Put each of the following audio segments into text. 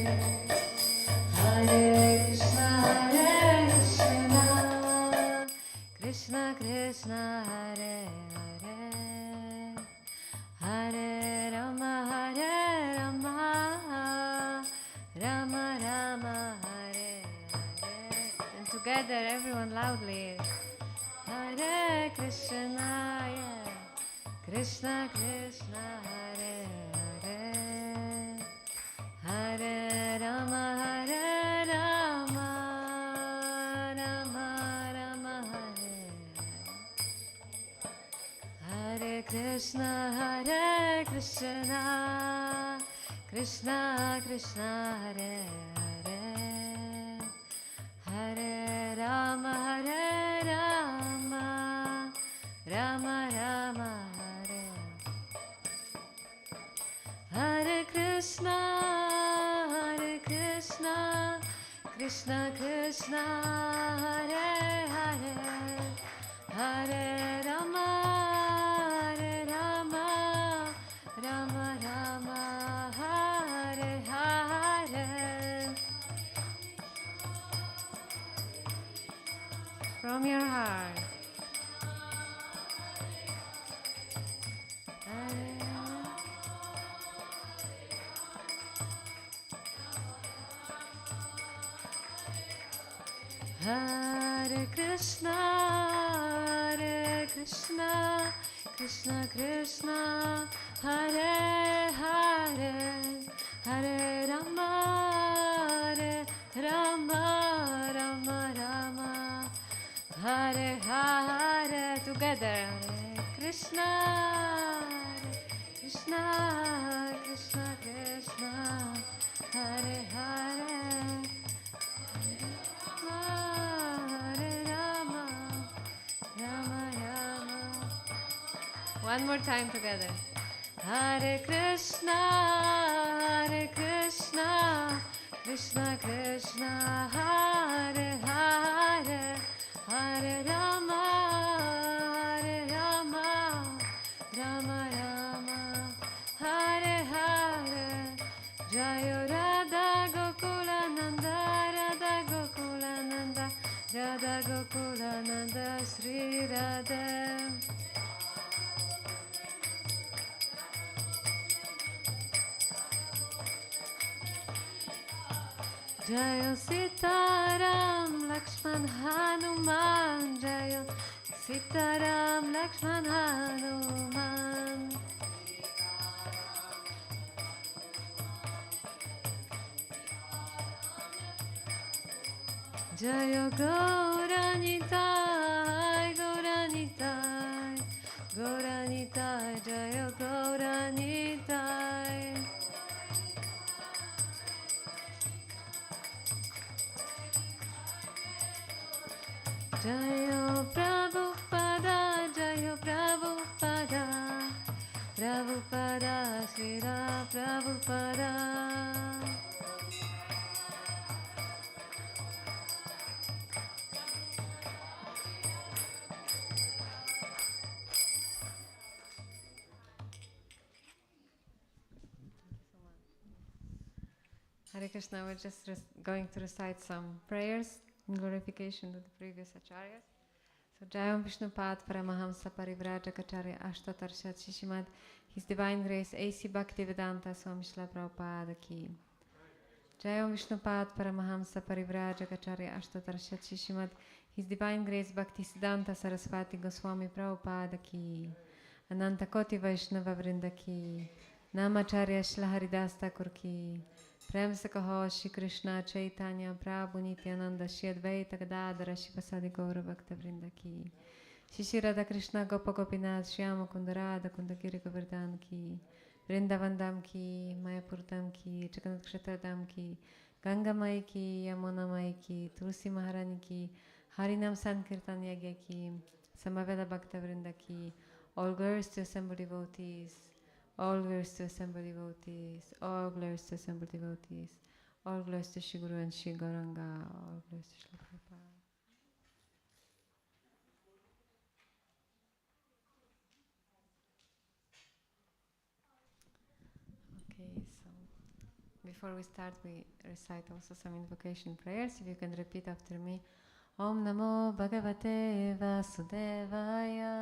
Hare Krishna, Krishna Krishna, Hare Hare, Hare Rama, Hare Rama, Rama Rama, Hare Hare. And together, everyone loudly. Hare Krishna, yeah. Krishna Krishna, Hare Hare, Hare Rama, Hare Rama, Rama Rama, Hare Hare. Hare Krishna, Krishna Krishna, Hare Hare, Hare Rama, Hare Rama, Rama Rama, Hare Hare Krishna, Krishna Krishna, Hare Hare, Hare Rama, Hare Rama, Rama Rama, Hare Hare. From your heart. Hare Krishna, Krishna Krishna, Hare Hare, Hare Rama, Hare Rama, Rama Rama, Hare Hare. Together, Hare Krishna, Krishna Krishna Krishna, Hare Hare, Hare Rama, Rama Rama. One more time together. Hare Krishna, Krishna Krishna, Hare Hare, Hare Rama, Hare Rama, Rama Rama, Hare Hare. Jayo Radha Gokulananda, Radha Gokulananda, Radha Gokulananda, Sri Radha. Jayo Sitaram Lakshman Hanuman, Jayo Sitaram Lakshman Hanuman. Jayo Gauranitai, Gauranitai, Gauranitai, Jayo Gauranitai. Jayo Prabhupada, Jayo Prabhupada, Prabhupada, Srila Prabhupada. Hare Krishna, we're just going to recite some prayers in glorification to the previous acharyas. So Jayam Vishnupad Paramahamsa Parivrajacharya Ashtatarshat Shishimad, His Divine Grace A.C. Bhaktivedanta Swami Srila Prabhupada Ki. Jayam Vishnupad Paramahamsa Parivrajacharya Ashtatarshat Shishimad, His Divine Grace Bhaktisiddhanta Saraswati Goswami Prabhupada Ki. Ananta Koti Vaishnava Vrinda Ki. Namacharya Shri Haridas Thakur Ki. Prem se kaho Shri Krishna Chaitanya Prabhu Nityananda Shri Advaita Gadadara Shri Pasadi Gaura Bhakta Vrinda Ki. Shri Radha Krishna Gopa Gopinath Shyama Kunda Radha Kunda Giri Govardhan Ki. Vrindavan Dham Ki, Mayapur Dham Ki, Jagannath Kshetra Dham Ki, Ganga Mai Ki, Yamuna Mai Ki, Tulsi Maharani Ki, Harinam Sankirtan Yagya Ki, Samaveda Bhakta Vrinda Ki. All glories to assembled devotees. All glories to assembled devotees, all glories to assembled devotees, all glories to Shri Guru and Shri Gauranga, all glories to Shri Prabhupada. Okay, so before we start, we recite also some invocation prayers. If you can repeat after me. Om Namo Bhagavate Vasudevaya.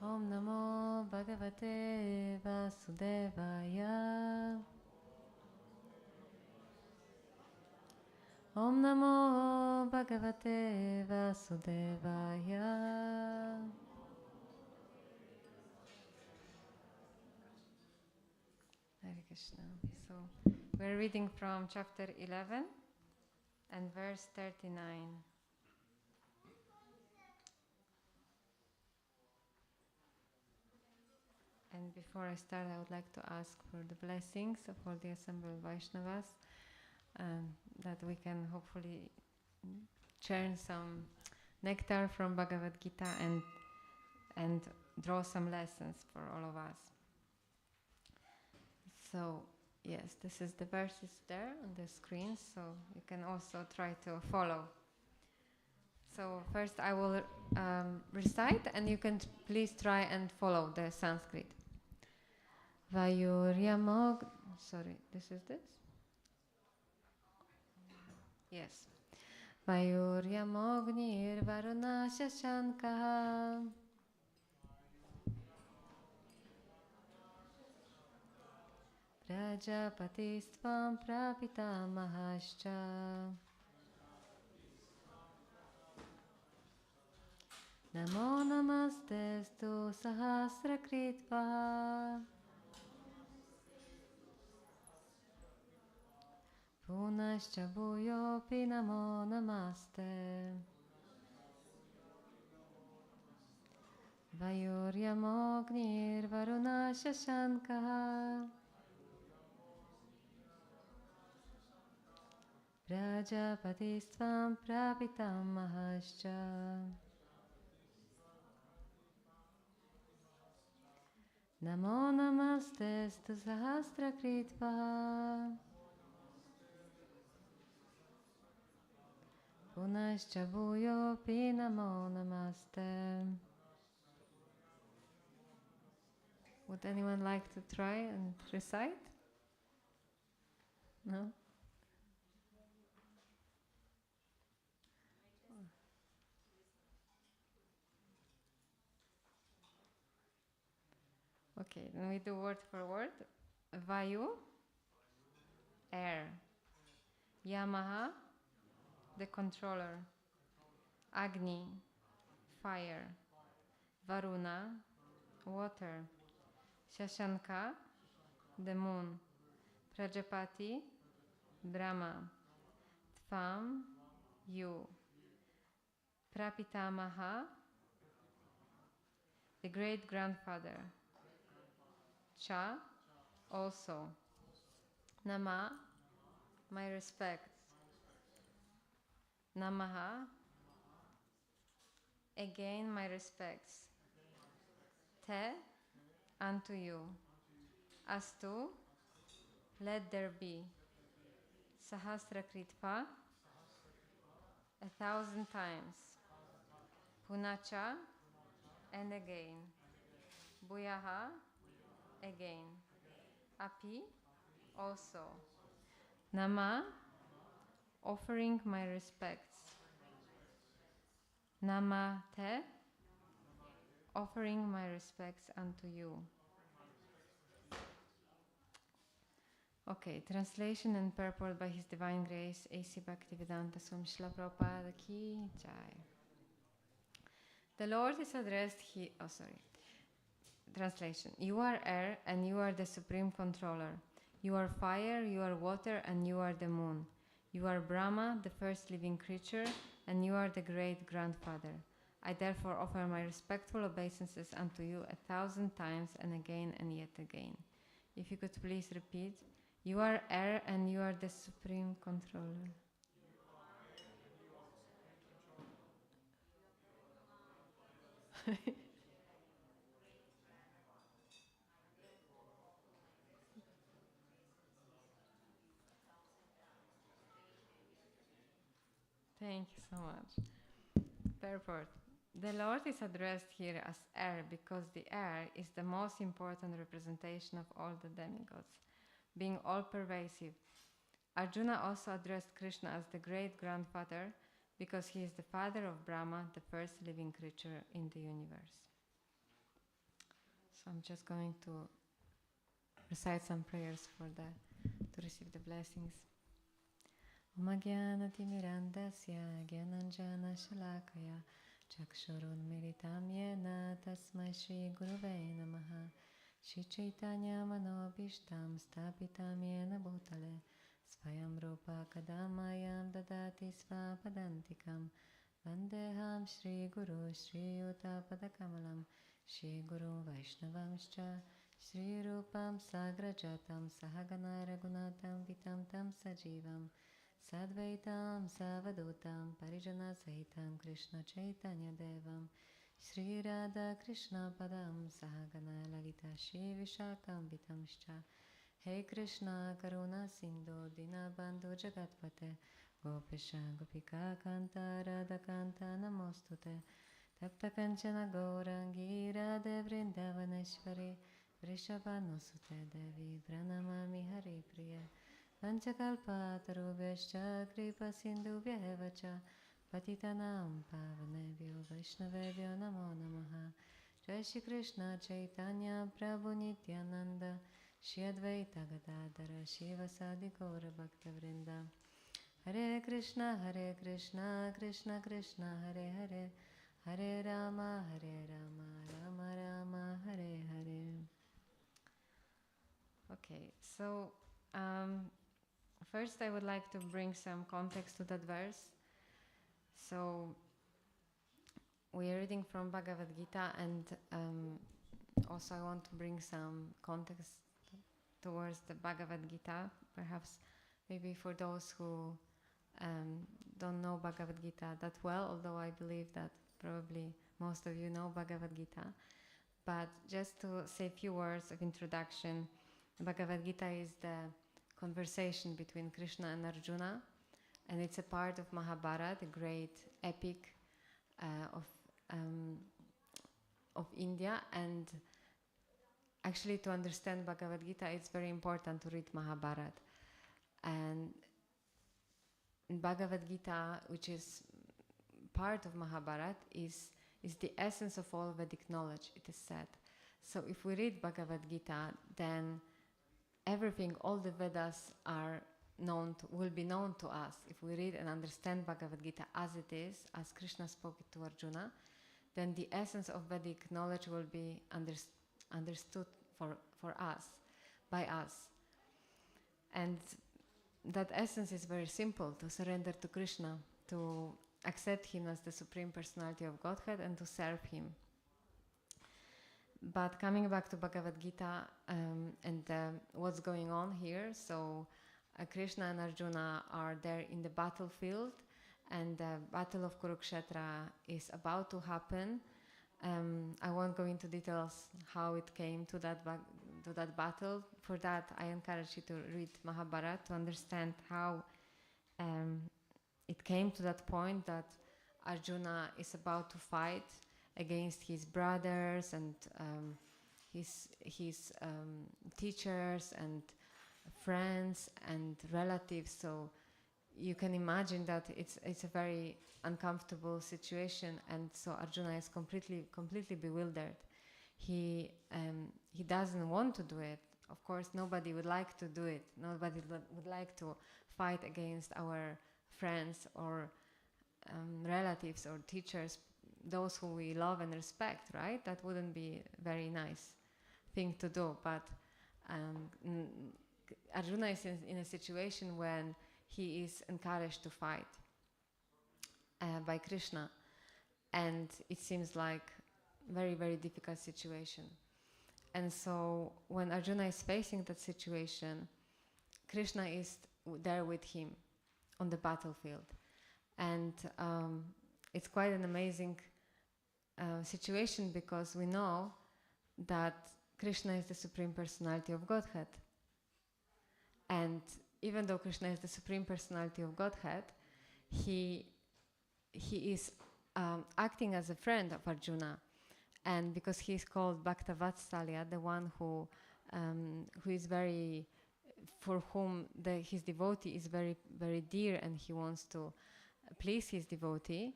Om Namo Bhagavate Vasudevaya. Om Namo Bhagavate Vasudevaya. Hare Krishna. So, we're reading from chapter 11 and verse 39. And before I start, I would like to ask for the blessings of all the assembled Vaishnavas, that we can hopefully churn some nectar from Bhagavad Gita and draw some lessons for all of us. So, yes, this is the verses there on the screen, so you can also try to follow. So first I will recite, and you can please try and follow the Sanskrit. Vayuryamog, sorry, this is this? Yes. Vayuryamognir varuna shashankaha Prajapatisvam prapitamahascha Namo namastestu sahasrakritva Punascha bhuyopi namo namaste Vayuryamognir varuna shashankaha Prajapatisvam prapitamahascha Namo namastestu sahasrakritva Punascha bhuyopi namo namaste. Would anyone like to try and recite? No? Okay, then we do word for word. Vayu, air. Yamaha, the controller. Agni, fire. Varuna, water. Shashanka, the moon. Prajapati, Brahma. Tvam, you. Prapitamaha, the great grandfather. Cha, also. Nama, my respects. Namaha, again my respects. Te, unto you. Astu, let there be. Sahasrakritva, 1,000 times. Punacha, and again. Bhuyaha, again. Api, also. Nama, offering my respects. Namate, offering my respects unto you. Okay, translation and purport by His Divine Grace, A.C. Bhaktivedanta Swami Srila Prabhupada Ki Jai. The Lord is addressed Translation. You are air and you are the supreme controller. You are fire, you are water, and you are the moon. You are Brahma, the first living creature, and you are the great grandfather. I therefore offer my respectful obeisances unto you 1,000 times and again and yet again. If you could please repeat. You are air and you are the supreme controller. Thank you so much. Purport. the Lord is addressed here as air because the air is the most important representation of all the demigods, being all-pervasive. Arjuna also addressed Krishna as the great-grandfather because he is the father of Brahma, the first living creature in the universe. So I'm just going to recite some prayers to receive the blessings. Om Jnanatimirandasya Gyananjana Shalakaya Chakshurunmilitam Yena Tasmai Shri Guruve Namaha Shri Chaitanya Manobishtam Stapitam Yena Bhutale Svayam Rupa Kadamayam Dadati Svapadantikam Vandeham Shri Guru Shri Yuta Padakamalam Shri Guru Vaishnavamscha Shri Rupam Sagrajatam Sahagana Ragunatam Vitam Tam Sajivam Sadvaitam Savadutam Parijana Sahitam Krishna Chaitanya Devam Shri Radha Krishna Padam Sahagana Lalita Shri Vishakam Vitamscha Hey Krishna Karuna Sindhu Dinabandhu Jagatpate Gopisha Gopika Kanta Radha Kanta Namostute Tapta Kanchana Gaurangi Radhe Vrindavaneshwari Vrishabhanusute Devi Pranamami Hari Priya Panchakalpatarubhyascha Kripa Sindhubhyaeva cha Patitanam Pavanebhyo Vaishnavebhyo Namo Namaha Jai Shri Krishna Chaitanya Prabhu Nityananda Shri Advaita Gadadhara Shivasadi Gaura Bhaktivinoda Hare Krishna Krishna Krishna Hare Hare Hare Rama Rama Rama Hare Hare. Okay, so first I would like to bring some context to that verse. So we are reading from Bhagavad Gita, and also I want to bring some context towards the Bhagavad Gita, perhaps maybe for those who don't know Bhagavad Gita that well, although I believe that probably most of you know Bhagavad Gita. But just to say a few words of introduction, Bhagavad Gita is the conversation between Krishna and Arjuna, and it's a part of Mahabharata, the great epic of India. And actually, to understand Bhagavad Gita, it's very important to read Mahabharata. And Bhagavad Gita, which is part of Mahabharata, is the essence of all Vedic knowledge, it is said. So if we read Bhagavad Gita, then everything, all the Vedas will be known to us. If we read and understand Bhagavad Gita as it is, as Krishna spoke it to Arjuna, then the essence of Vedic knowledge will be understood for us, by us. And that essence is very simple: to surrender to Krishna, to accept Him as the Supreme Personality of Godhead, and to serve Him. But coming back to Bhagavad Gita and what's going on here, so Krishna and Arjuna are there in the battlefield, and the battle of Kurukshetra is about to happen. I won't go into details how it came to that battle. For that, I encourage you to read Mahabharata to understand how it came to that point that Arjuna is about to fight against his brothers and his teachers and friends and relatives. So you can imagine that it's a very uncomfortable situation, and so Arjuna is completely bewildered. He doesn't want to do it. Of course, nobody would like to do it. Nobody would like to fight against our friends or relatives or teachers, those who we love and respect, right? That wouldn't be a very nice thing to do. But Arjuna is in a situation when he is encouraged to fight by Krishna, and it seems like very, very difficult situation. And so when Arjuna is facing that situation, Krishna is there with him on the battlefield. And it's quite an amazing situation, because we know that Krishna is the Supreme Personality of Godhead. And even though Krishna is the Supreme Personality of Godhead, he is acting as a friend of Arjuna. And because he's called Bhaktavatsalya, the one who is very, for whom his devotee is very, very dear, and he wants to please his devotee,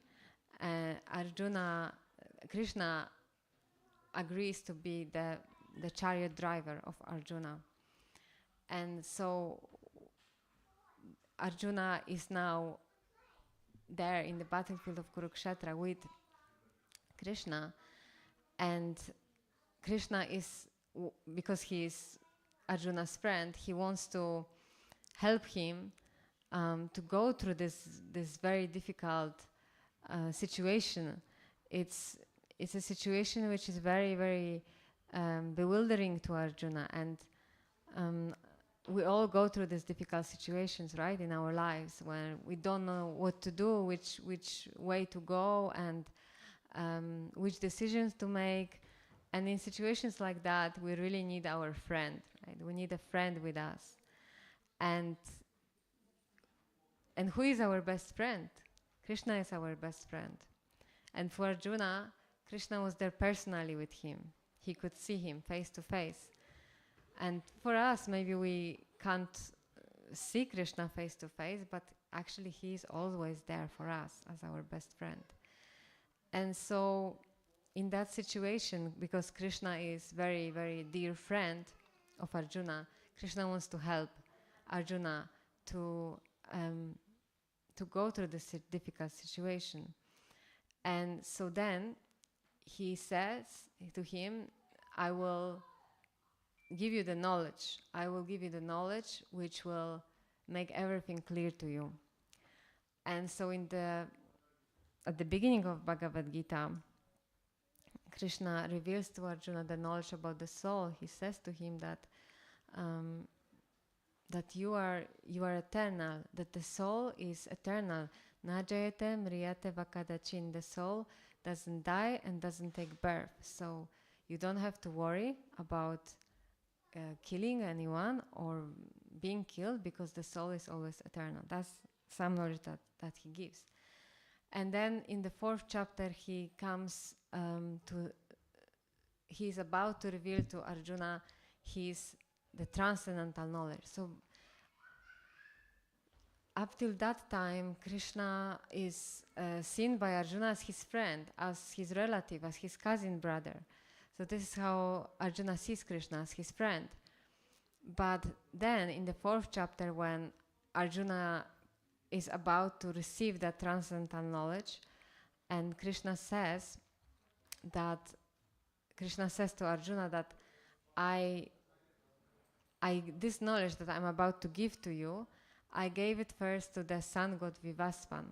Krishna agrees to be the chariot driver of Arjuna. And so Arjuna is now there in the battlefield of Kurukshetra with Krishna, and Krishna is, because he is Arjuna's friend, he wants to help him to go through this very difficult situation. It's a situation which is very, very bewildering to Arjuna, and we all go through these difficult situations, right, in our lives, when we don't know what to do, which way to go, and which decisions to make. And in situations like that, we really need our friend, right? We need a friend with us. And who is our best friend? Krishna is our best friend. And for Arjuna, Krishna was there personally with him. He could see him face to face. And for us, maybe we can't see Krishna face to face, but actually he is always there for us as our best friend. And so in that situation, because Krishna is very, very dear friend of Arjuna, Krishna wants to help Arjuna to go through this difficult situation. And so then he says to him, I will give you the knowledge. I will give you the knowledge which will make everything clear to you. And so at the beginning of Bhagavad Gita, Krishna reveals to Arjuna the knowledge about the soul. He says to him that you are eternal, that the soul is eternal. Najayate mriyate vakadachin. The soul doesn't die and doesn't take birth. So you don't have to worry about killing anyone or being killed, because the soul is always eternal. That's some knowledge that he gives. And then in the 4th chapter, he comes he's about to reveal to Arjuna the transcendental knowledge. So up till that time, Krishna is seen by Arjuna as his friend, as his relative, as his cousin brother. So this is how Arjuna sees Krishna, as his friend. But then in the 4th chapter, when Arjuna is about to receive that transcendental knowledge, and Krishna says to Arjuna that this knowledge that I'm about to give to you, I gave it first to the sun god Vivasvan.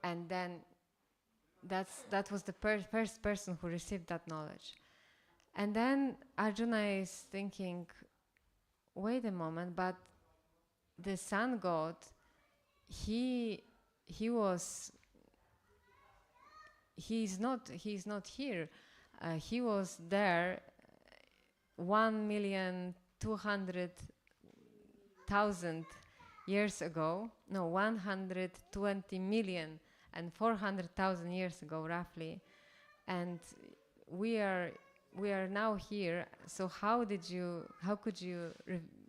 And then that was the first person who received that knowledge. And then Arjuna is thinking, wait a moment, but the sun god, he's not here. He was there 1,200,000 years ago. No, 120,400,000 years ago, roughly. And we are now here. So how could you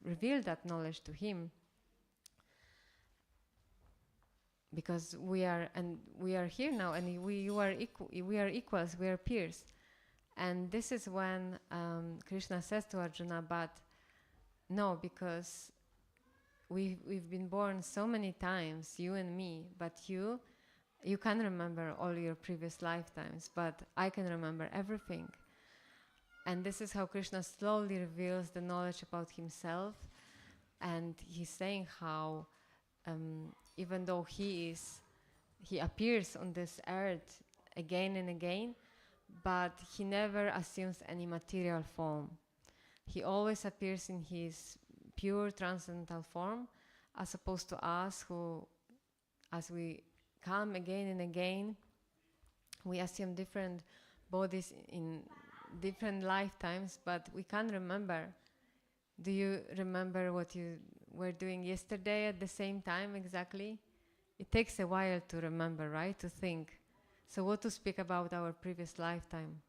reveal that knowledge to him? Because we are here now, and we are equals, we are peers. And this is when Krishna says to Arjuna, but no, because we've been born so many times, you and me, but you can't remember all your previous lifetimes, but I can remember everything. And this is how Krishna slowly reveals the knowledge about himself. And he's saying how even though he appears on this earth again and again, but he never assumes any material form. He always appears in his pure transcendental form, as opposed to us who, as we come again and again, we assume different bodies in different lifetimes, but we can't remember. Do you remember what you were doing yesterday at the same time exactly? It takes a while to remember, right? To think. So what to speak about our previous lifetime?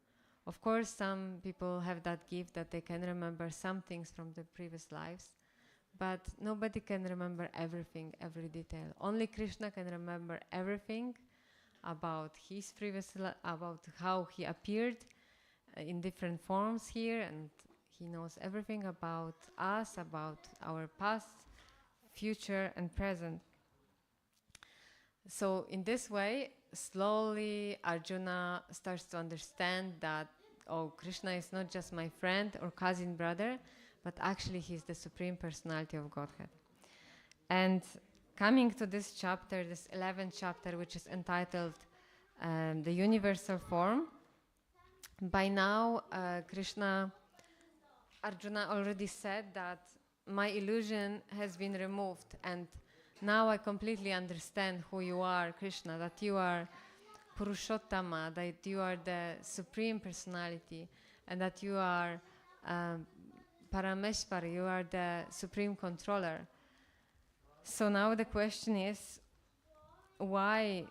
Of course, some people have that gift that they can remember some things from the previous lives, but nobody can remember everything, every detail. Only Krishna can remember everything about his previous about how he appeared in different forms here, and he knows everything about us, about our past, future, and present. So in this way, slowly Arjuna starts to understand that, oh, Krishna is not just my friend or cousin brother, but actually he's the Supreme Personality of Godhead. And coming to this chapter, this 11th chapter, which is entitled The Universal Form, by now Arjuna already said that my illusion has been removed, and now I completely understand who you are, Krishna, that you are Purushottama, that you are the Supreme Personality, and that you are Parameshwar, you are the Supreme Controller. So now the question is, why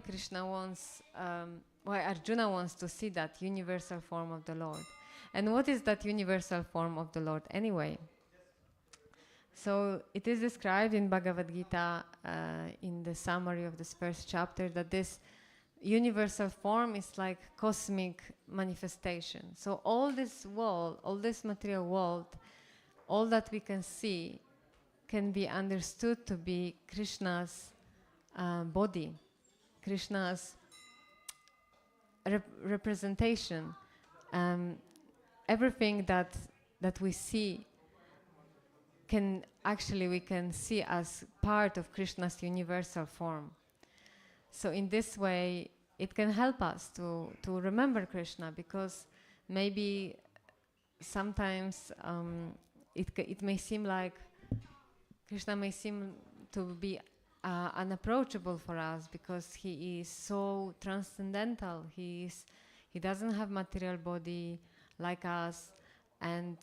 Krishna wants, why Arjuna wants to see that universal form of the Lord? And what is that universal form of the Lord anyway? So it is described in Bhagavad Gita in the summary of this first chapter that this universal form is like cosmic manifestation. So all this world, all this material world, all that we can see can be understood to be Krishna's body, Krishna's representation. Everything that we see we can see as part of Krishna's universal form. So in this way, it can help us to remember Krishna, because maybe sometimes it may seem like Krishna may seem to be unapproachable for us, because he is so transcendental. He doesn't have material body like us, and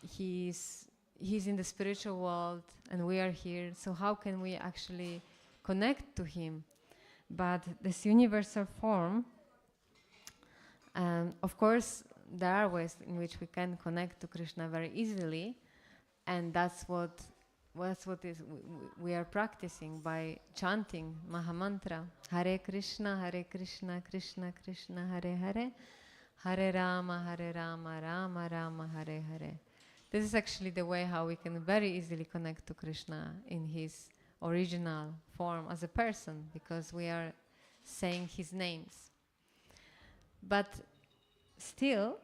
he's in the spiritual world and we are here, so how can we actually connect to him? But this universal form, of course, there are ways in which we can connect to Krishna very easily, and that's what we are practicing by chanting Mahamantra, Hare Krishna, Krishna Krishna, Hare Hare, Hare Rama, Rama Rama, Hare Hare. This is actually the way how we can very easily connect to Krishna in his original form as a person, because we are saying his names. But still,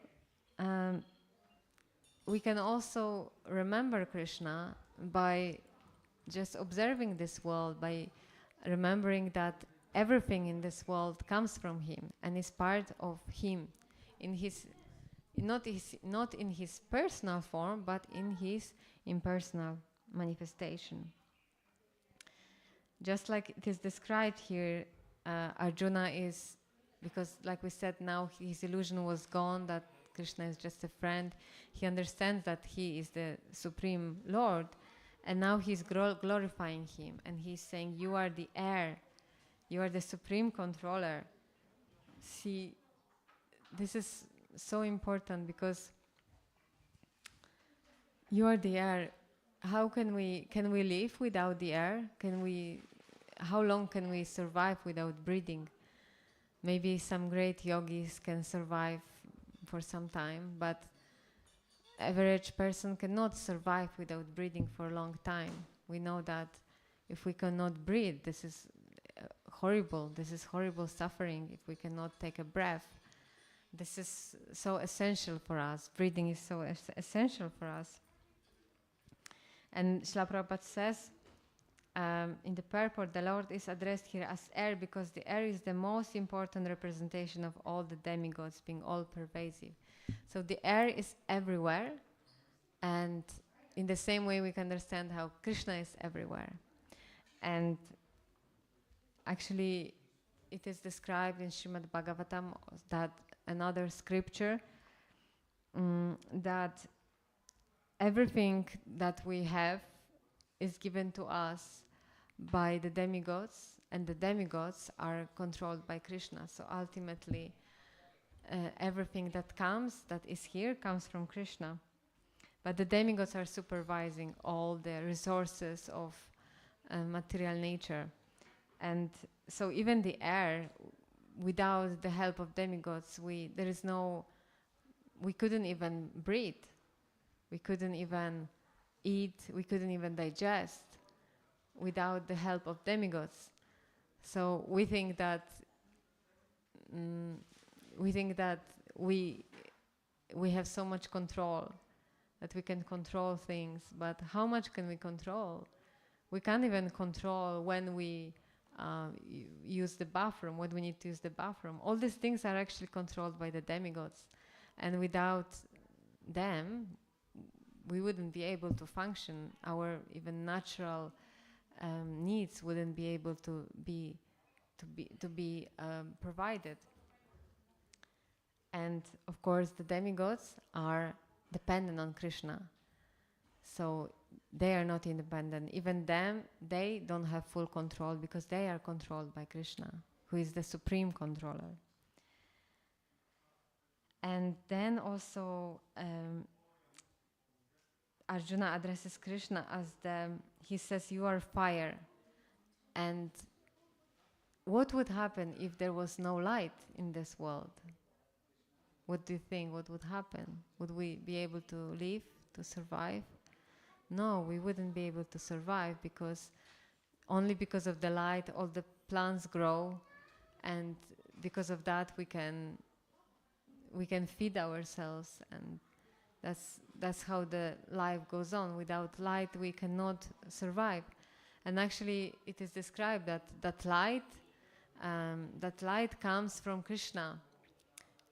we can also remember Krishna by just observing this world, by remembering that everything in this world comes from him and is part of him, in his not in his personal form, but in his impersonal manifestation. Just like it is described here, Arjuna is, because like we said, now his illusion was gone, that Krishna is just a friend. He understands that he is the Supreme Lord, and now he's glorifying him, and he's saying, you are the heir, you are the Supreme Controller. See, this is so important, because you are the air. How can we live without the air? How long can we survive without breathing? Maybe some great yogis can survive for some time, but average person cannot survive without breathing for a long time. We know that if we cannot breathe, this is horrible. This is horrible suffering if we cannot take a breath. This is so essential for us. Breathing is so essential for us. And Srila Prabhupada says, in the purport, the Lord is addressed here as air, because the air is the most important representation of all the demigods, being all pervasive. So the air is everywhere, and in the same way we can understand how Krishna is everywhere. And actually, it is described in Srimad Bhagavatam, that another scripture, that everything that we have is given to us by the demigods, and the demigods are controlled by Krishna. So ultimately, everything that is here comes from Krishna. But the demigods are supervising all the resources of material nature. And so even the air, without the help of demigods, we couldn't even breathe. We couldn't even eat, we couldn't even digest without the help of demigods. So we think that we have so much control, that we can control things, but how much can we control? We can't even control when we use the bathroom, when we need to use the bathroom. All these things are actually controlled by the demigods, and without them we wouldn't be able to function. Our even natural needs wouldn't be able to be provided. And of course the demigods are dependent on Krishna, so they are not independent. Even them, they don't have full control, because they are controlled by Krishna, who is the supreme controller. And then also Arjuna addresses Krishna as he says, you are fire. And what would happen if there was no light in this world? What do you think? What would happen? Would we be able to live, to survive? No, we wouldn't be able to survive, because only because of the light all the plants grow, and because of that we can feed ourselves, and that's how the life goes on. Without light we cannot survive. And actually it is described that light comes from Krishna.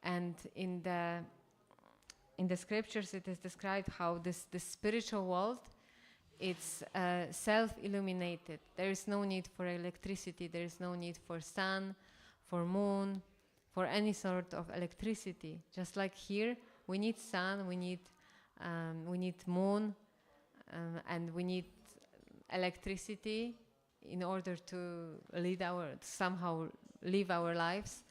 And in the scriptures it is described how this spiritual world, it's self-illuminated. There is no need for electricity, there is no need for sun, for moon, for any sort of electricity. Just like here, we need sun, we need moon, and we need electricity in order to somehow live our lives.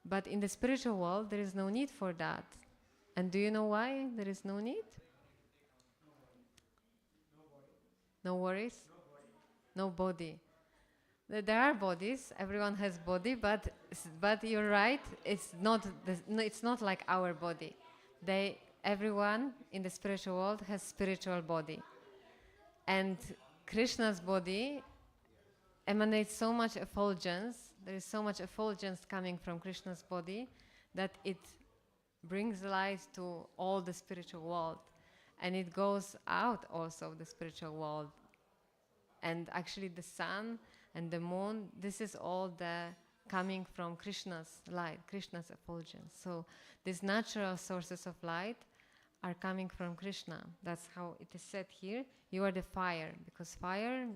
But in the spiritual world, there is no need for that. And do you know why there is no need? No worries? No body. There are bodies. Everyone has body, but you're right. It's not like our body. Everyone in the spiritual world has spiritual body, and Krishna's body emanates so much effulgence. There is so much effulgence coming from Krishna's body that it brings light to all the spiritual world, and it goes out also of the spiritual world. And actually the sun and the moon, this is all coming from Krishna's light, Krishna's effulgence. So these natural sources of light are coming from Krishna. That's how it is said here. You are the fire, because fire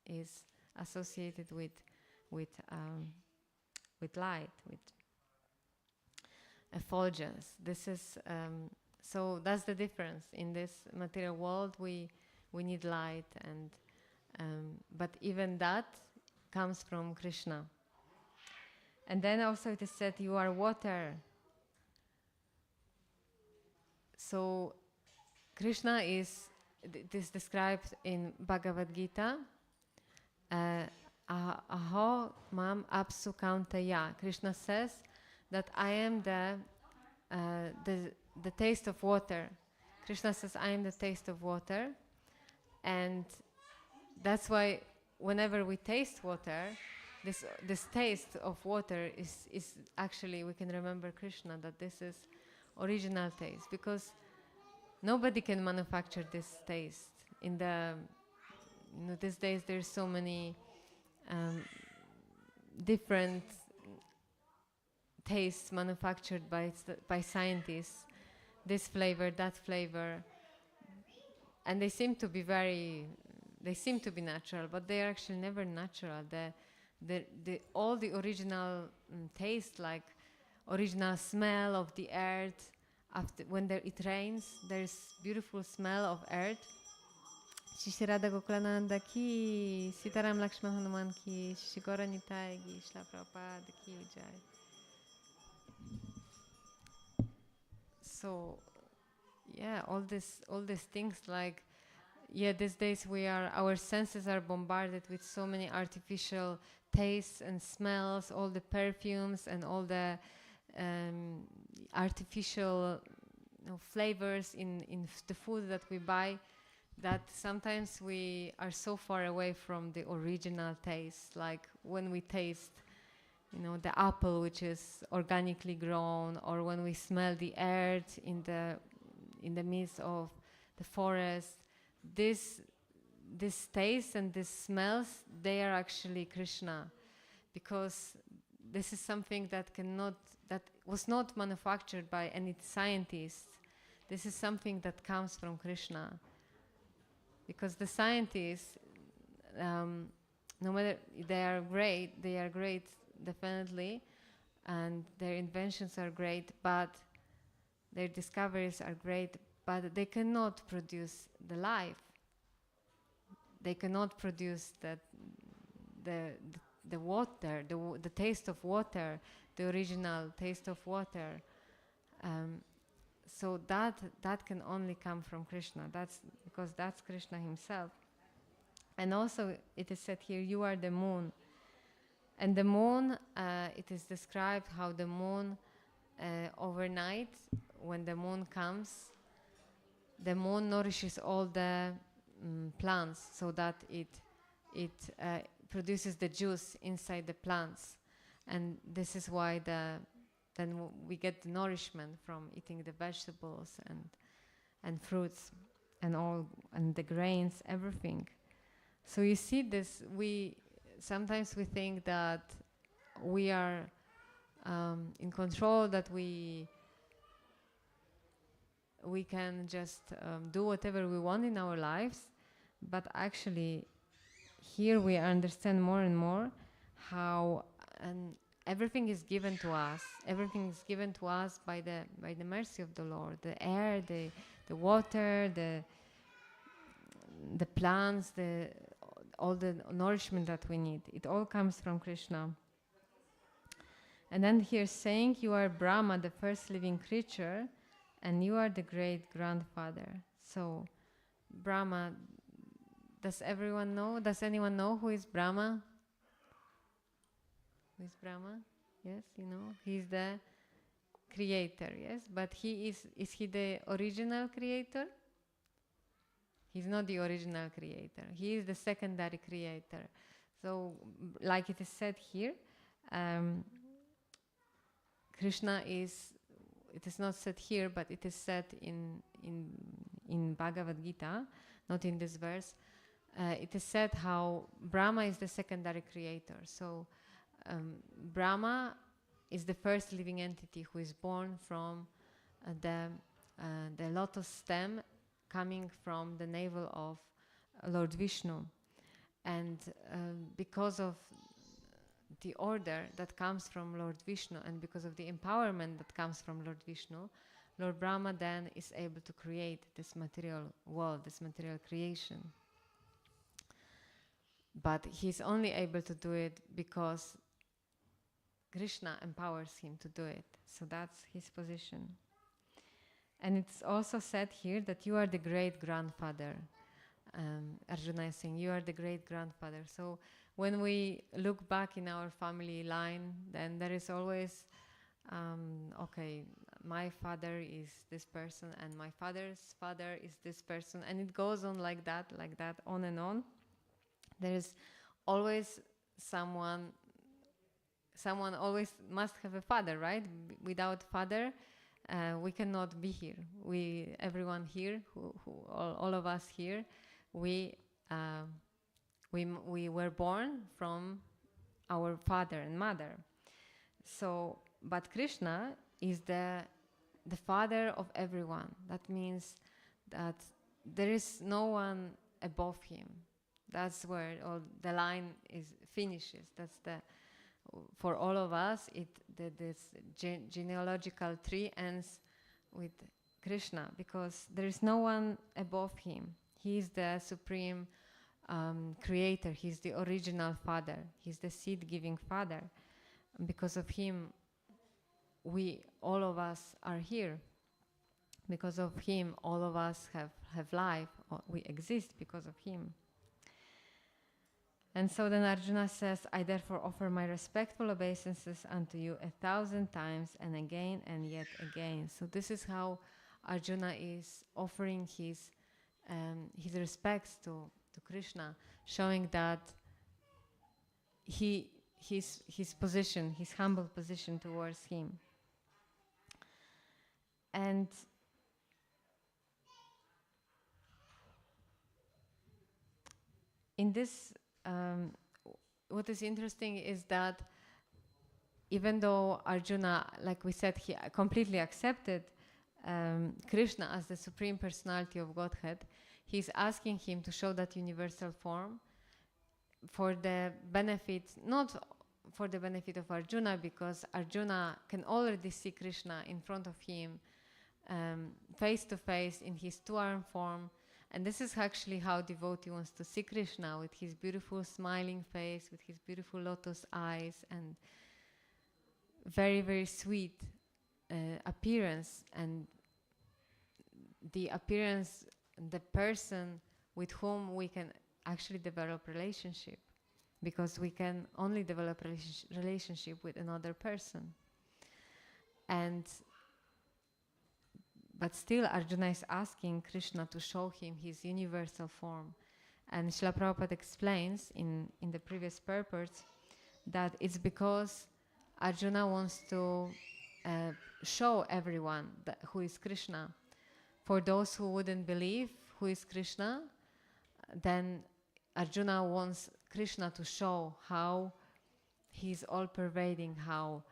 is associated with light, with effulgence. This is so that's the difference. In this material world, we need light, and but even that comes from Krishna. And then also it is said, you are water. So Krishna is described in Bhagavad Gita. Aho mam apsu kauntaya. Krishna says that I am the taste of water. Krishna says I am the taste of water, and that's why whenever we taste water, this taste of water is actually, we can remember Krishna, that this is original taste, because nobody can manufacture this taste. In these days there's so many different tastes manufactured by scientists, this flavor, that flavor, and they seem to be natural, but they are actually never natural. All the original taste, like original smell of the earth, when it rains, there's beautiful smell of earth. Shri Radha Gokulananda ki, Sitaram Lakshman Hanuman ki, Shri Gaura Nitai ki, Shla Prabhupada ki Jai. So, yeah, all these things like, yeah, these days our senses are bombarded with so many artificial tastes and smells, all the perfumes and all the artificial flavors in the food that we buy, that sometimes we are so far away from the original taste. Like when we taste, the apple which is organically grown, or when we smell the earth in the midst of the forest, this taste and these smells, they are actually Krishna, because this is something that was not manufactured by any scientist. This is something that comes from Krishna, because the scientists, no matter, they are great definitely, and their inventions are great, but their discoveries are great, but they cannot produce the life. They cannot produce the water, the taste of water, the original taste of water. So that can only come from Krishna. Because that's Krishna himself. And also it is said here, you are the moon. And the moon, it is described how the moon overnight, when the moon comes, the moon nourishes all the plants, so that it produces the juice inside the plants. And this is why then we get the nourishment from eating the vegetables and fruits and the grains, everything. So you see this, sometimes we think that we are in control, that we can just do whatever we want in our lives, but actually here we understand more and more how everything is given to us. Everything is given to us by the mercy of the Lord. The air, the water, the plants, all the nourishment that we need. It all comes from Krishna. And then here saying, you are Brahma, the first living creature, and you are the great grandfather. So Brahma, does everyone know? Does anyone know who is Brahma? Who is Brahma? Yes, he's the creator, yes? But is he the original creator? He's not the original creator. He is the secondary creator. So, like it is said here, Krishna is, it is not said here, but it is said in Bhagavad Gita, not in this verse. It is said how Brahma is the secondary creator. So Brahma is the first living entity who is born from the lotus stem coming from the navel of Lord Vishnu. And because of the order that comes from Lord Vishnu, and because of the empowerment that comes from Lord Vishnu, Lord Brahma then is able to create this material world, this material creation. But he's only able to do it because Krishna empowers him to do it. So that's his position. And it's also said here that you are the great grandfather. Arjuna is saying, you are the great grandfather. So when we look back in our family line, then there is always, okay, my father is this person, and my father's father is this person, and it goes on like that, on and on. There is always someone always must have a father, right? Without father, we cannot be here. Everyone here, all of us here, we were born from our father and mother. So, but Krishna is the father of everyone. That means that there is no one above him. That's where the line finishes. That's for all of us. This genealogical tree ends with Krishna, because there is no one above him. He is the supreme creator. He's the original father. He's the seed-giving father. And because of him, all of us are here. Because of him, all of us have life. We exist because of him. And so then Arjuna says, I therefore offer my respectful obeisances unto you 1,000 times and again and yet again. So this is how Arjuna is offering his respects to Krishna, showing that his position, his humble position towards him. And in this, what is interesting is that even though Arjuna, like we said, he completely accepted Krishna as the Supreme Personality of Godhead, he's asking him to show that universal form for the benefit, not for the benefit of Arjuna, because Arjuna can already see Krishna in front of him, face to face in his two-arm form. And this is actually how devotee wants to see Krishna, with his beautiful smiling face, with his beautiful lotus eyes, and very, very sweet appearance, and the appearance, the person with whom we can actually develop relationship, because we can only develop relationship with another person. But still Arjuna is asking Krishna to show him his universal form. And Srila Prabhupada explains in the previous purports that it's because Arjuna wants to show everyone who is Krishna. For those who wouldn't believe who is Krishna, then Arjuna wants Krishna to show how he's all-pervading, how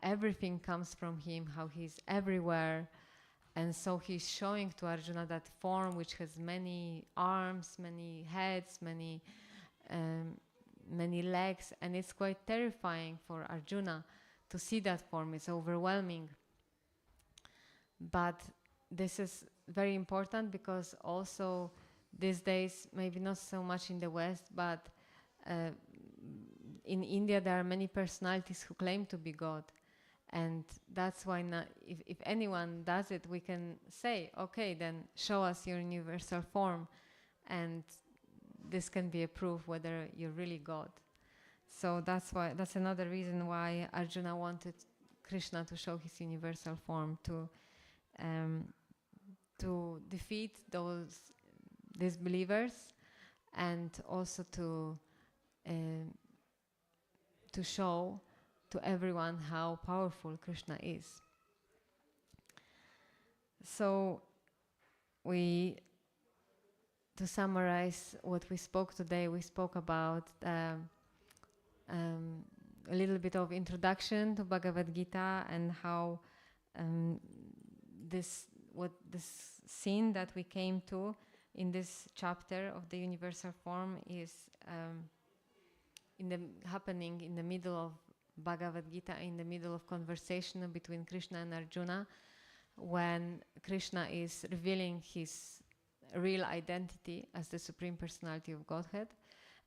everything comes from him, how he's everywhere. And so he's showing to Arjuna that form which has many arms, many heads, many legs, and it's quite terrifying for Arjuna to see that form. It's overwhelming. But this is very important, because also these days, maybe not so much in the West, but in India there are many personalities who claim to be God. And that's why if anyone does it, we can say, okay, then show us your universal form, and this can be a proof whether you're really God. So that's another reason why Arjuna wanted Krishna to show his universal form, to defeat those disbelievers, and also to show to everyone how powerful Krishna is. So to summarize what we spoke today, we spoke about a little bit of introduction to Bhagavad Gita, and how this scene that we came to in this chapter of the universal form is happening in the middle of Bhagavad Gita, in the middle of conversation between Krishna and Arjuna, when Krishna is revealing his real identity as the Supreme Personality of Godhead.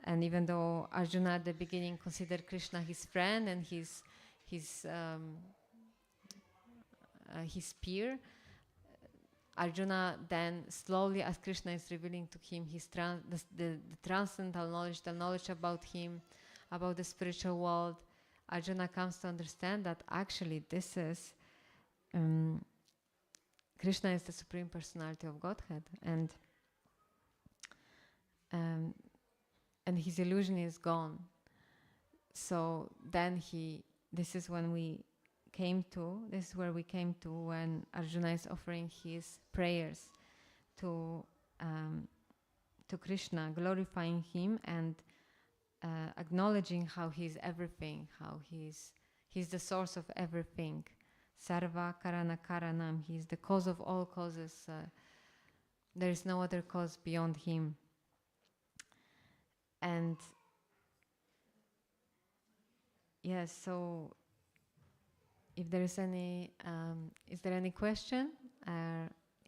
And even though Arjuna at the beginning considered Krishna his friend and his peer, Arjuna then slowly, as Krishna is revealing to him the transcendental knowledge, the knowledge about him, about the spiritual world, Arjuna comes to understand that actually this is Krishna is the Supreme Personality of Godhead, and his illusion is gone. So then this is where we came to when Arjuna is offering his prayers to Krishna, glorifying him and acknowledging how he's everything, how he's the source of everything. Sarva Karana Karanam, he's the cause of all causes. There is no other cause beyond him. And yes, so if there is any question?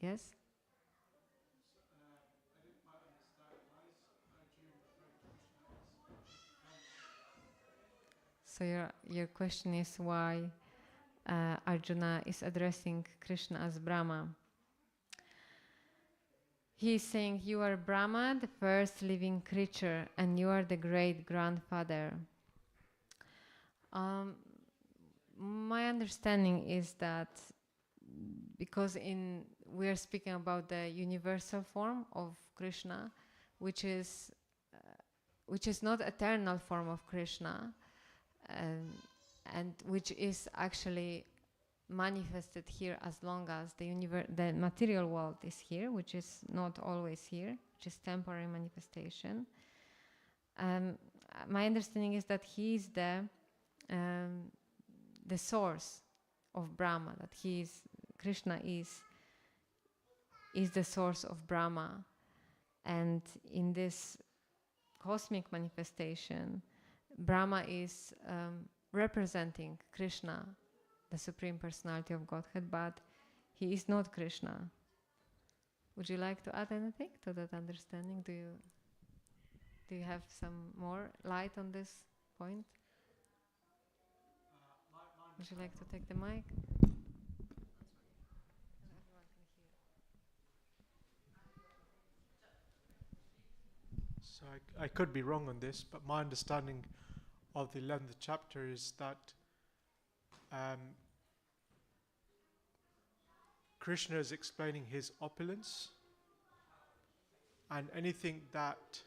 Yes? So your question is why Arjuna is addressing Krishna as Brahma. He is saying, you are Brahma, the first living creature, and you are the great grandfather. My understanding is that because we are speaking about the universal form of Krishna, which is not eternal form of Krishna, and which is actually manifested here as long as the material world is here, which is not always here, which is temporary manifestation. My understanding is that he is the source of Brahma, that Krishna is the source of Brahma, and in this cosmic manifestation, Brahma is representing Krishna, the Supreme Personality of Godhead, but he is not Krishna. Would you like to add anything to that understanding? Do you have some more light on this point? Would you like to take the mic? So I could be wrong on this, but my understanding of the 11th chapter is that Krishna is explaining his opulence, and anything that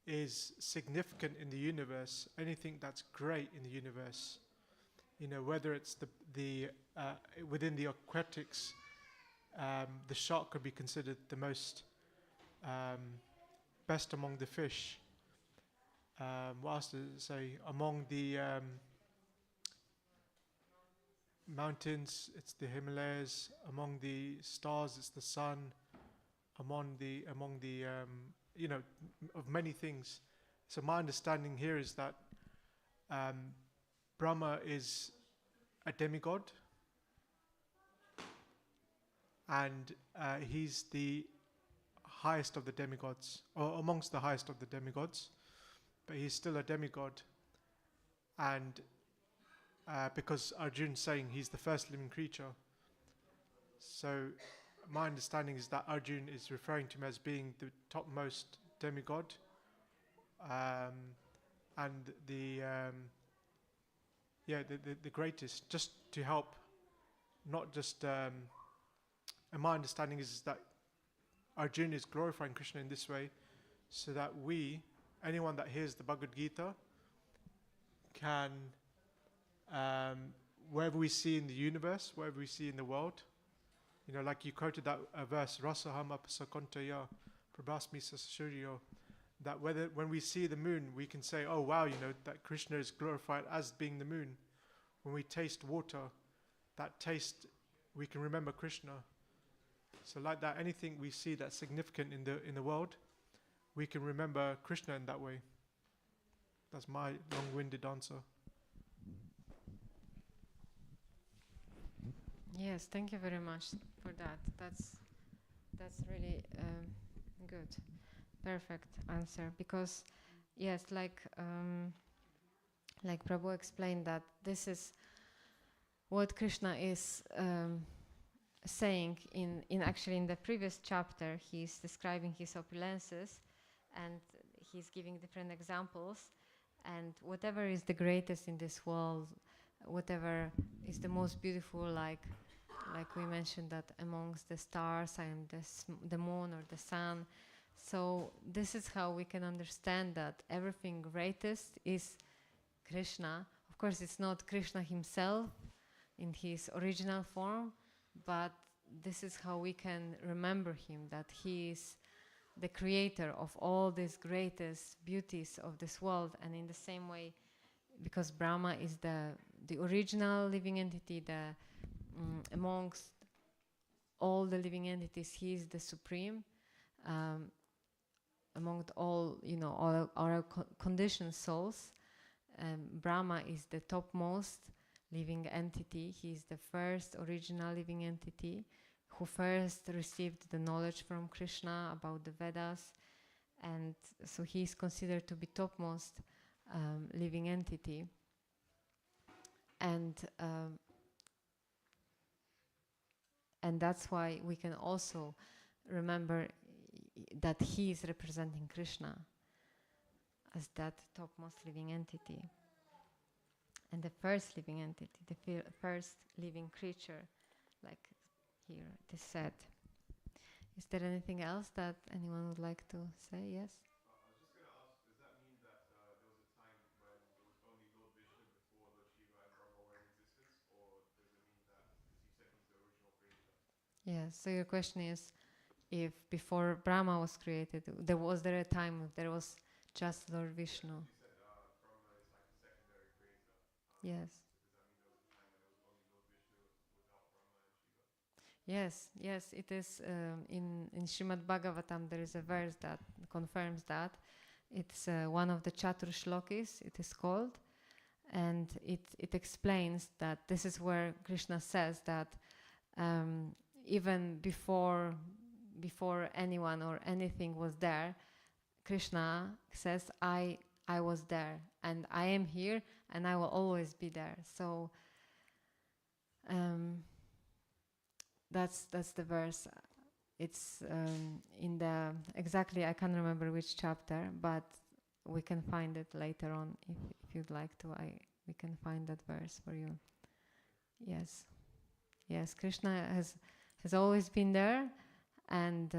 is significant in the universe, anything that's great in the universe, whether it's the within the aquatics, the shark could be considered the most best among the fish. What else does it say? Among the mountains, it's the Himalayas. Among the stars, it's the sun. Among the of many things. So my understanding here is that Brahma is a demigod, and he's the highest of the demigods, or amongst the highest of the demigods, but he's still a demigod. And because Arjun's saying he's the first living creature, so my understanding is that Arjun is referring to him as being the topmost demigod, and the greatest, just to help, not just. And my understanding is that Arjun is glorifying Krishna in this way, so that anyone that hears the Bhagavad Gita, can, wherever we see in the universe, wherever we see in the world, like you quoted that verse, Rasaham apasakontaya prabhasmi sasuryo, that when we see the moon, we can say, oh wow, that Krishna is glorified as being the moon. When we taste water, that taste, we can remember Krishna. So like that, anything we see that's significant in the world, we can remember Krishna in that way. That's my long-winded answer. Yes, thank you very much for that. That's really good, perfect answer. Because yes, like Prabhu explained, that this is what Krishna is saying in the previous chapter. He's describing his opulences, and he's giving different examples. And whatever is the greatest in this world, whatever is the most beautiful, like we mentioned that amongst the stars I am the moon or the sun. So this is how we can understand that everything greatest is Krishna. Of course, it's not Krishna himself in his original form, but this is how we can remember him, that he is the creator of all these greatest beauties of this world. And in the same way, because Brahma is the original living entity, amongst all the living entities, he is the supreme. Among all, all our conditioned souls, Brahma is the topmost living entity. He is the first original living entity who first received the knowledge from Krishna about the Vedas, and so he is considered to be topmost living entity. And that's why we can also remember that he is representing Krishna as that topmost living entity and the first living entity, the first living creature, like here it is said. Is there anything else that anyone would like to say? Yes? I was just going to ask, does that mean that there was a time when it was only Lord Vishnu before Lord Shiva and Brahma were in existence? Or does it mean that, because you said he's the original creator? Yes, so your question is, if before Brahma was created, was there a time when there was just Lord Vishnu? You said Brahma is like a secondary creator. Yes. So does that mean there was a time when it was only Lord Vishnu without Brahma and Shiva? Yes, it is in Srimad Bhagavatam there is a verse that confirms that. It's one of the Chatur Shlokis, it is called, and it explains that this is where Krishna says that even before anyone or anything was there, Krishna says, I was there, and I am here, and I will always be there. So that's the verse. It's in the exactly, I can't remember which chapter, but we can find it later on if you'd like to. We can find that verse for you. Yes, Krishna has always been there, and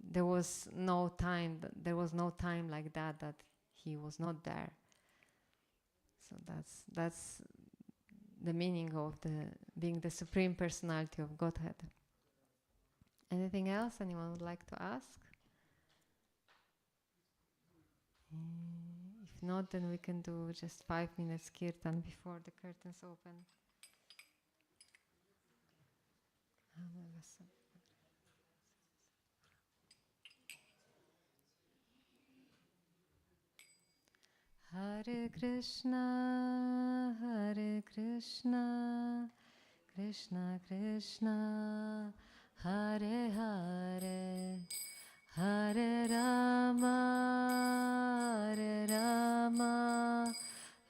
there was no time like that he was not there. So that's the meaning of being the Supreme Personality of Godhead. Anything else anyone would like to ask? If not, then we can do just 5 minutes kirtan before the curtains open. Hare Krishna, Krishna Krishna, Hare Hare, Hare Rama,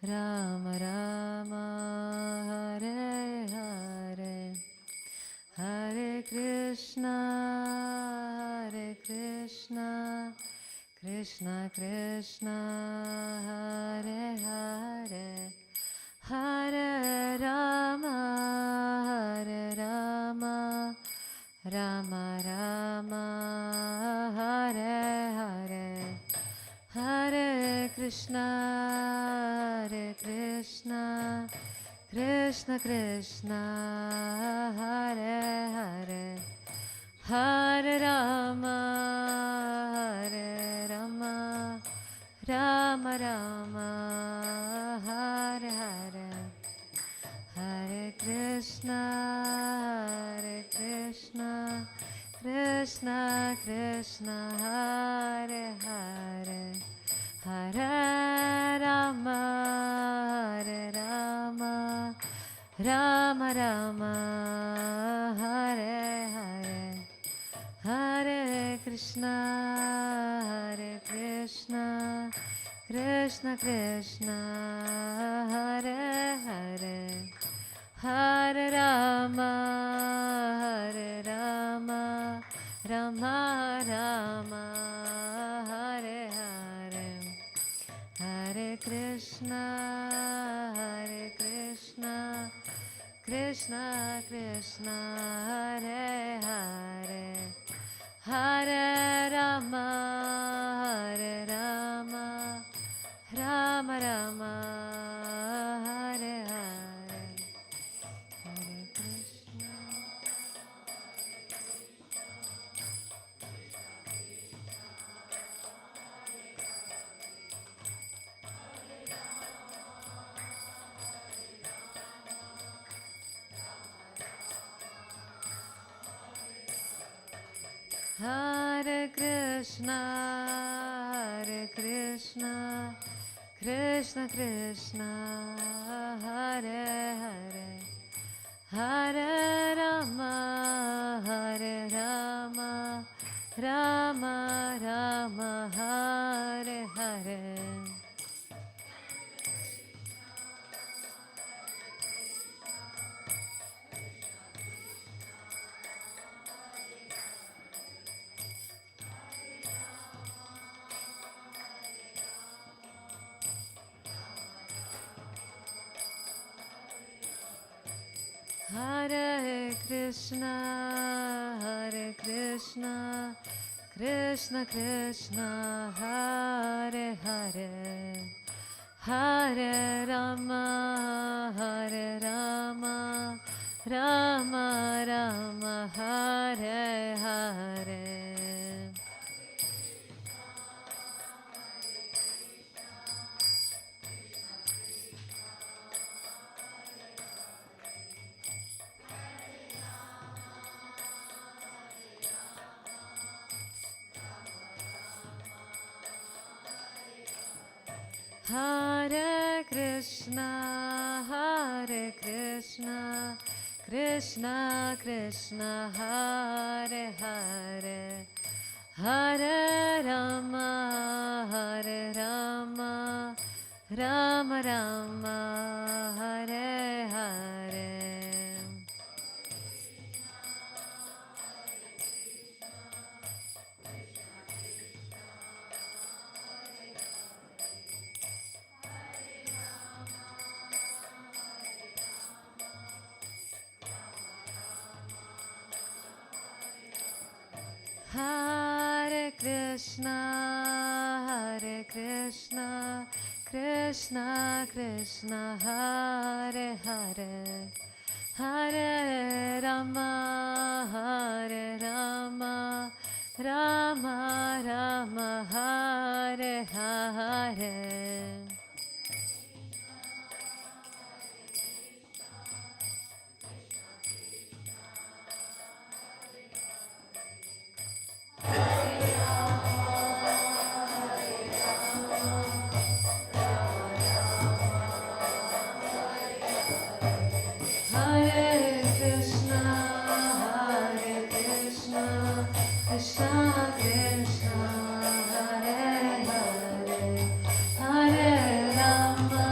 Rama Rama, Hare Hare, Hare Krishna, Krishna Krishna, Hare Hare, Hare Rama, Rama Rama, Hare Hare, Hare Krishna, Krishna Krishna, Hare Hare, Hare Rama, Rama Rama, Hare Hare, Hare Krishna, Krishna Krishna, Hare Hare, Hare Rama, Rama Rama, Hare Hare, Hare Krishna, Krishna Krishna, Hare Hare, Hare Rama, Rama Rama, Hare Hare, Hare Krishna, Krishna Krishna, Hare Hare, Hare Rama, Rama Rama, Hare Hare, Hare Krishna. Hare Krishna, Krishna Krishna, Hare Hare, Hare Rama, Rama Rama, Hare Hare. Hare Krishna, Krishna Krishna, Hare Hare, Hare Rama, Rama Rama, Hare Hare. Hare Krishna, Krishna Krishna, Hare Hare, Hare Rama, Rama Rama, Hare Hare. Hare Krishna, Krishna Krishna, Hare Hare, Hare Rama, Rama Rama, Hare Hare. Hare Krishna, Krishna Krishna, Hare Hare, Hare Rama,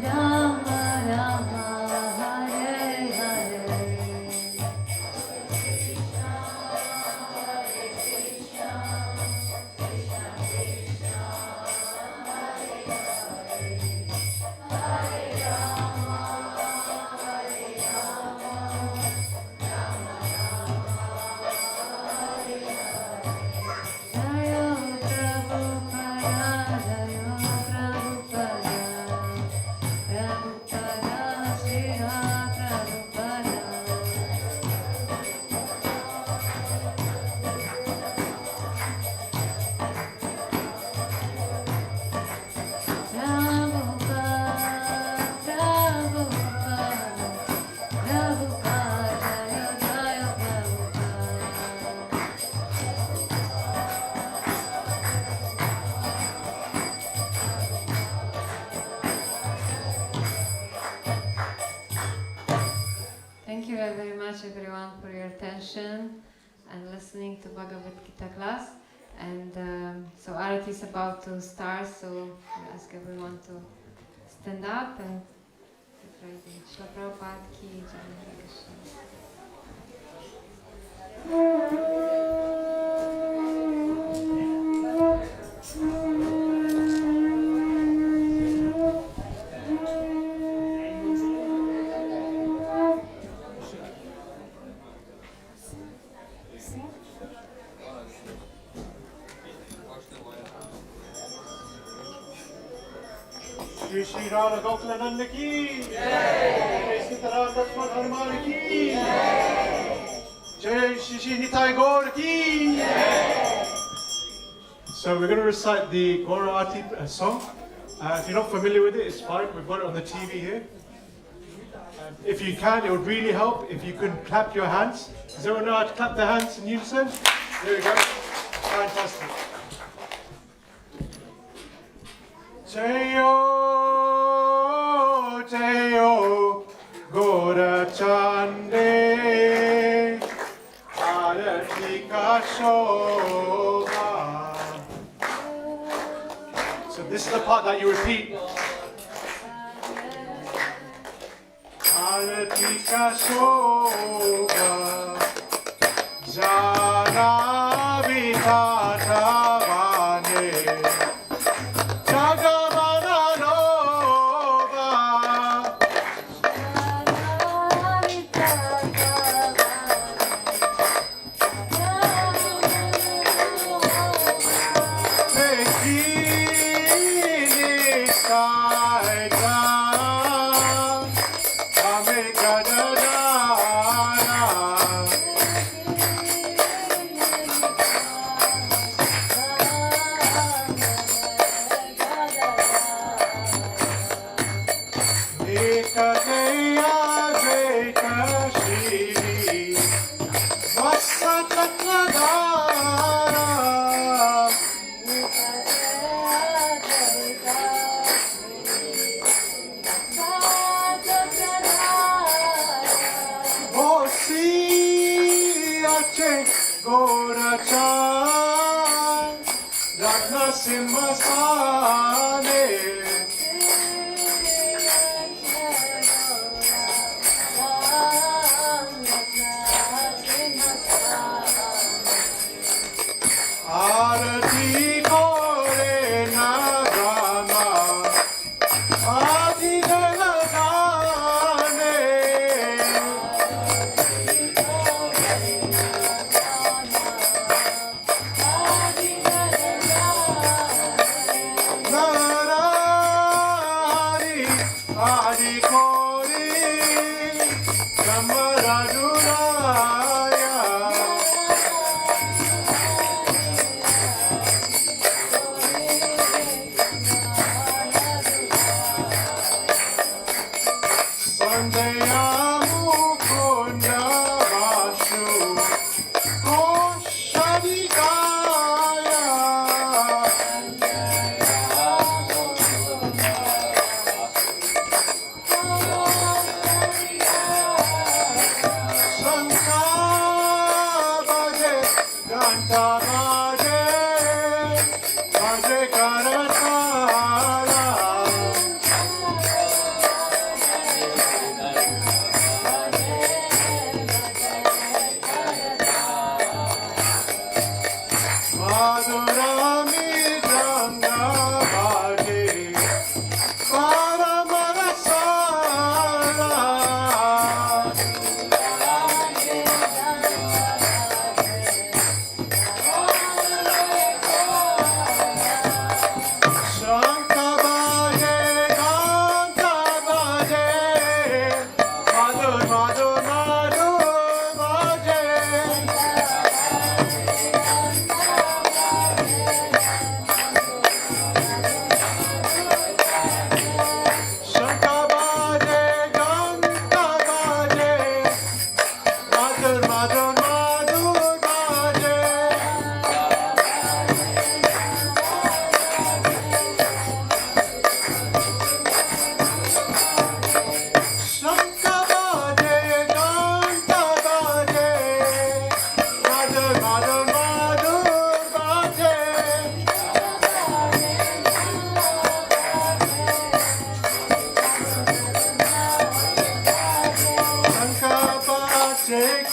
Rama Rama, Hare Hare. Jayo Prabhupada, Prabhupada, Srila Prabhupada. Thank you very much everyone for your attention and listening to Bhagavad Gita class. And so Arati is about to start, so we ask everyone to stand up and get ready. Shila Prabhupada ki jai, Hare Krishna. Shri Shri Radha Gokulananda ki Jai, Sitaram Lakshman Hanuman ki Jai, Shri Shri Nitai Gaur ki So we're going to recite the Gaura Aarti song. If you're not familiar with it, it's fine. We've got it on the TV here. If you can, it would really help if you could clap your hands. Does everyone know how to clap their hands in unison? There we go. Fantastic. Jayo, Jayo, Gaura Chande, Aratika Shobha. So this is the part that you repeat. Aratika Shobha, Jana Vitatavane. Jagamana Nova Take